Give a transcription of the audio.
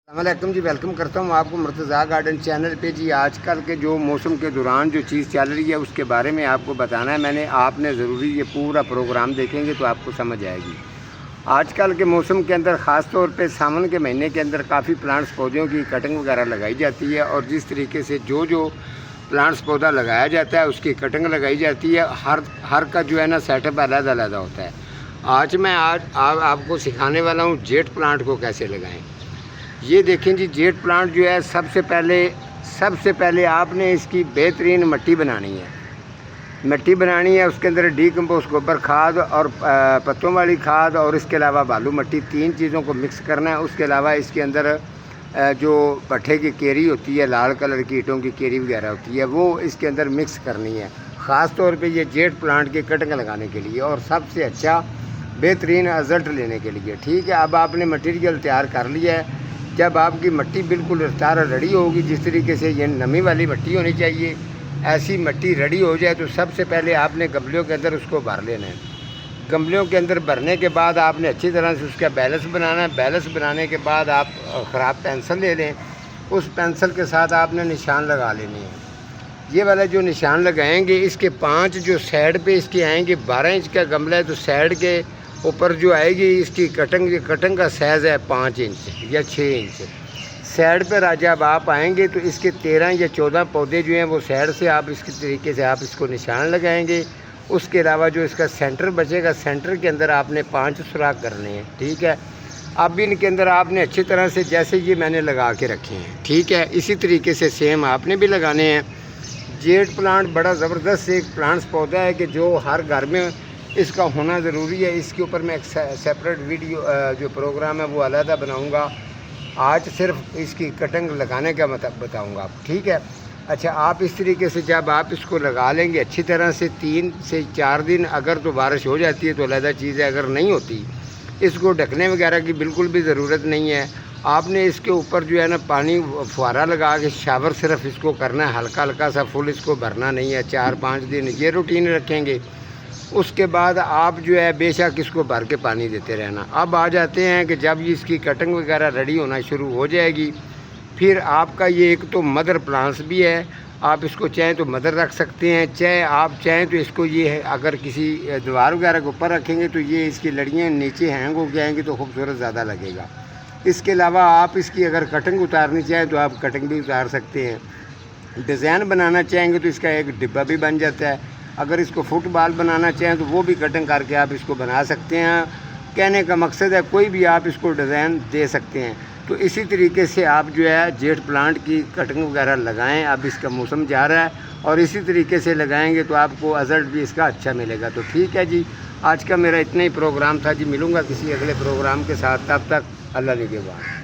السلام علیکم جی، ویلکم کرتا ہوں آپ کو مرتضیٰ گارڈن چینل پہ جی۔ آج کل کے جو موسم کے دوران جو چیز چل رہی ہے اس کے بارے میں آپ کو بتانا ہے آپ نے ضروری یہ پورا پروگرام دیکھیں گے تو آپ کو سمجھ آئے گی۔ آج کل کے موسم کے اندر خاص طور پہ ساون کے مہینے کے اندر کافی پلانٹس پودوں کی کٹنگ وغیرہ لگائی جاتی ہے، اور جس طریقے سے جو پلانٹس پودا لگایا جاتا ہے اس کی کٹنگ لگائی جاتی ہے۔ ہر کا جو ہے نا سیٹ اپ علیحدہ علیحدہ ہوتا ہے۔ آج میں آپ کو سکھانے والا ہوں جیٹ پلانٹ کو کیسے لگائیں۔ یہ دیکھیں جی، جیٹ پلانٹ جو ہے سب سے پہلے آپ نے اس کی بہترین مٹی بنانی ہے۔ اس کے اندر ڈی کمپوسٹ گوبر کھاد اور پتوں والی کھاد اور اس کے علاوہ بالو مٹی، تین چیزوں کو مکس کرنا ہے۔ اس کے علاوہ اس کے اندر جو پٹھے کی کیری ہوتی ہے، لال کلر کی اینٹوں کی کیری وغیرہ ہوتی ہے، وہ اس کے اندر مکس کرنی ہے، خاص طور پہ یہ جیٹ پلانٹ کی کٹنگ لگانے کے لیے اور سب سے اچھا بہترین رزلٹ لینے کے لیے۔ ٹھیک ہے، اب آپ نے مٹیریل تیار کر لیا ہے۔ جب آپ کی مٹی بالکل تیار ریڈی ہوگی، جس طریقے سے یہ نمی والی مٹی ہونی چاہیے، ایسی مٹی ریڈی ہو جائے تو سب سے پہلے آپ نے گملیوں کے اندر اس کو بھر لینا ہے۔ گملیوں کے اندر بھرنے کے بعد آپ نے اچھی طرح سے اس کا بیلنس بنانا ہے۔ بیلنس بنانے کے بعد آپ خراب پینسل لے لیں، اس پینسل کے ساتھ آپ نے نشان لگا لینے ہیں۔ یہ والا جو نشان لگائیں گے، اس کے 5 جو سائڈ پہ اس کے آئیں گے، 12 انچ کا گملہ ہے تو سائڈ کے اوپر جو آئے گی اس کی کٹنگ کا سائز ہے 5 انچ یا 6 انچ۔ سائڈ پر جب آپ آئیں گے تو اس کے 13 یا 14 پودے جو ہیں وہ سائڈ سے آپ اس کے طریقے سے آپ اس کو نشان لگائیں گے۔ اس کے علاوہ جو اس کا سینٹر بچے گا، سینٹر کے اندر آپ نے 5 سوراخ کرنے ہیں۔ ٹھیک ہے، اب ان کے اندر آپ نے اچھی طرح سے جیسے یہ میں نے لگا کے رکھے ہیں، ٹھیک ہے، اسی طریقے سے سیم آپ نے بھی لگانے ہیں۔ جیٹ پلانٹ بڑا زبردست ایک پلانٹس پودا ہے کہ جو ہر گھر میں اس کا ہونا ضروری ہے۔ اس کے اوپر میں ایک سیپریٹ ویڈیو جو پروگرام ہے وہ علیحدہ بناؤں گا۔ آج صرف اس کی کٹنگ لگانے کا بتاؤں گا آپ، ٹھیک ہے۔ اچھا، آپ اس طریقے سے جب آپ اس کو لگا لیں گے اچھی طرح سے 3 سے 4 دن، اگر تو بارش ہو جاتی ہے تو علیحدہ چیز ہے، اگر نہیں ہوتی اس کو ڈھکنے وغیرہ کی بالکل بھی ضرورت نہیں ہے۔ آپ نے اس کے اوپر جو ہے نا پانی فوارہ لگا کے شاور صرف اس کو کرنا ہے، ہلکا ہلکا سا، فل اس کو بھرنا نہیں ہے۔ 4-5 دن یہ روٹین رکھیں گے، اس کے بعد آپ جو ہے بے شک اس کو بھر کے پانی دیتے رہنا۔ اب آ جاتے ہیں کہ جب اس کی کٹنگ وغیرہ ریڈی ہونا شروع ہو جائے گی، پھر آپ کا یہ ایک تو مدر پلانٹس بھی ہے، آپ اس کو چاہیں تو مدر رکھ سکتے ہیں، آپ چاہیں تو اس کو یہ ہے اگر کسی دیوار وغیرہ کے اوپر رکھیں گے تو یہ اس کی لڑیاں نیچے ہینگ ہو کے آئیں گی تو خوبصورت زیادہ لگے گا۔ اس کے علاوہ آپ اس کی اگر کٹنگ اتارنی چاہیں تو آپ کٹنگ بھی اتار سکتے ہیں۔ ڈیزائن بنانا چاہیں گے تو اس کا ایک ڈبہ بھی بن جاتا ہے۔ اگر اس کو فٹ بال بنانا چاہیں تو وہ بھی کٹنگ کر کے آپ اس کو بنا سکتے ہیں۔ کہنے کا مقصد ہے کوئی بھی آپ اس کو ڈیزائن دے سکتے ہیں۔ تو اسی طریقے سے آپ جو ہے جیٹ پلانٹ کی کٹنگ وغیرہ لگائیں۔ اب اس کا موسم جا رہا ہے اور اسی طریقے سے لگائیں گے تو آپ کو رزلٹ بھی اس کا اچھا ملے گا۔ تو ٹھیک ہے جی، آج کا میرا اتنا ہی پروگرام تھا جی، ملوں گا کسی اگلے پروگرام کے ساتھ، تب تک اللہ نگہبان۔